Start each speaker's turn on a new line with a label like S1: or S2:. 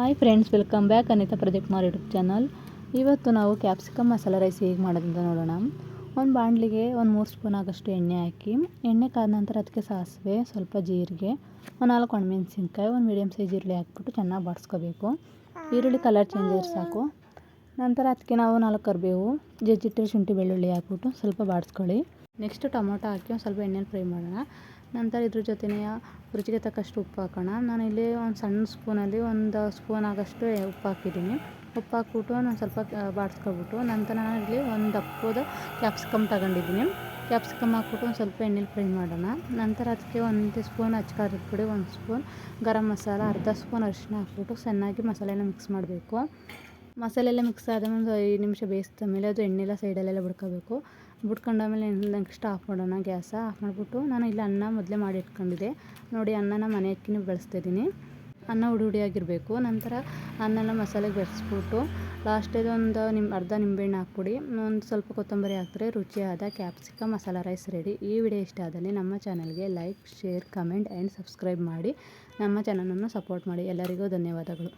S1: Hi friends, welcome back Anita Pradeep Kumar YouTube channel. ಇವತ್ತು ನಾವು capsicum masala rice ಹೇಗೆ ಮಾಡೋದಂತ ನೋಡೋಣ. ಒಂದು ಬಾಣಲಿಗೆ ಒಂದು 3 ಸ್ಪೂನ್ ಆಗೋಷ್ಟು ಎಣ್ಣೆ ಹಾಕಿ, ಎಣ್ಣೆ ಕಾದ ನಂತರ ಅದಕ್ಕೆ ಸಾಸಿವೆ, ಸ್ವಲ್ಪ ಜೀರಿಗೆ, ಒಂದು 4 ಒಣಮೆಣಸಿನ್ಕಾಯಿ, ಒಂದು ಮೀಡಿಯಮ್ ಸೈಜ್ ಈರುಳ್ಳಿ ಹಾಕ್ಬಿಟ್ಟು ಚೆನ್ನಾಗಿ ಬಾಡಿಸ್ಕೋಬೇಕು. ಈರುಳ್ಳಿ ಕಲರ್ ಚೇಂಜ್ ಆದ್ರೆ ಸಾಕು. ನಂತರ ಅದಕ್ಕೆ ನಾವು 4 ಕರಿಬೇವು, ಜಜ್ಜಿಟ್ಟಿರೋ ಶುಂಠಿ ಬೆಳ್ಳುಳ್ಳಿ ಹಾಕ್ಬಿಟ್ಟು ಸ್ವಲ್ಪ ಬಾಡಿಸ್ಕೊಳ್ಳಿ. ನೆಕ್ಸ್ಟ್ ಟೊಮೊಟೊ ಹಾಕಿ ಒಂದು ಸ್ವಲ್ಪ ಎಣ್ಣೆಲಿ ಫ್ರೈ ಮಾಡೋಣ. ನಂತರ ಇದ್ರ ಜೊತೆನೇ ರುಚಿಗೆ ತಕ್ಕಷ್ಟು ಉಪ್ಪು ಹಾಕೋಣ. ನಾನಿಲ್ಲಿ ಒಂದು ಸಣ್ಣ ಸ್ಪೂನಲ್ಲಿ 1 ಸ್ಪೂನ್ ಆಗೋಷ್ಟು ಉಪ್ಪು ಹಾಕಿದ್ದೀನಿ. ಉಪ್ಪು ಹಾಕ್ಬಿಟ್ಟು ನಾನು ಸ್ವಲ್ಪ ಬಾಡಿಸ್ಕೊಬಿಟ್ಟು, ನಂತರ ನಾನಿಲ್ಲಿ ಒಂದು ದಪ್ಪದ ಕ್ಯಾಪ್ಸಿಕಮ್ ತಗೊಂಡಿದ್ದೀನಿ. ಕ್ಯಾಪ್ಸಿಕಮ್ ಹಾಕ್ಬಿಟ್ಟು ಒಂದು ಸ್ವಲ್ಪ ಎಣ್ಣೆಲಿ ಫ್ರೈ ಮಾಡೋಣ. ನಂತರ ಅದಕ್ಕೆ 1 ಸ್ಪೂನ್ ಅಚ್ಕಾರದ ಪುಡಿ, 1 ಸ್ಪೂನ್ ಗರಂ ಮಸಾಲ, ಅರ್ಧ ಸ್ಪೂನ್ ಅರಿಶಿನ ಹಾಕ್ಬಿಟ್ಟು ಚೆನ್ನಾಗಿ ಮಸಾಲೆನ ಮಿಕ್ಸ್ ಮಾಡಬೇಕು. ಮಸಾಲೆ ಎಲ್ಲ ಮಿಕ್ಸ್ ಆದಮೇಲೆ ಒಂದು 5 ನಿಮಿಷ ಬೇಯಿಸಿದ ಮೇಲೆ ಅದು ಎಣ್ಣೆಲ್ಲ ಸೈಡಲ್ಲೆಲ್ಲ ಬಿಡ್ಕೋಬೇಕು. ಬಿಟ್ಕೊಂಡಾದ್ಮೇಲೆ ನೆಕ್ಸ್ಟ್ ಆಫ್ ಮಾಡೋಣ. ಗ್ಯಾಸ ಆಫ್ ಮಾಡಿಬಿಟ್ಟು, ನಾನು ಇಲ್ಲಿ ಅನ್ನ ಮೊದಲೇ ಮಾಡಿ ಇಟ್ಕೊಂಡಿದ್ದೆ ನೋಡಿ. ಅನ್ನನ ಮನೆ ಅಕ್ಕಿನೇ ಬಳಸ್ತಿದ್ದೀನಿ. ಅನ್ನ ಹುಡಿಯಾಗಿರಬೇಕು. ನಂತರ ಅನ್ನನ ಮಸಾಲೆಗೆ ಬೆರೆಸ್ಬಿಟ್ಟು ಲಾಸ್ಟಲ್ಲಿ ಒಂದು ಅರ್ಧ ನಿಂಬೆಹಣ್ಣು ಹಾಕ್ಬಿಡಿ, ಒಂದು ಸ್ವಲ್ಪ ಕೊತ್ತಂಬರಿ ಹಾಕಿದ್ರೆ ರುಚಿಯಾದ ಕ್ಯಾಪ್ಸಿಕಮ್ ಮಸಾಲ ರೈಸ್ ರೆಡಿ. ಈ ವಿಡಿಯೋ ಇಷ್ಟ ಆದಲ್ಲಿ ನಮ್ಮ ಚಾನಲ್ಗೆ like, share, comment and subscribe ಮಾಡಿ ನಮ್ಮ ಚಾನಲನ್ನು ಸಪೋರ್ಟ್ ಮಾಡಿ. ಎಲ್ಲರಿಗೂ ಧನ್ಯವಾದಗಳು.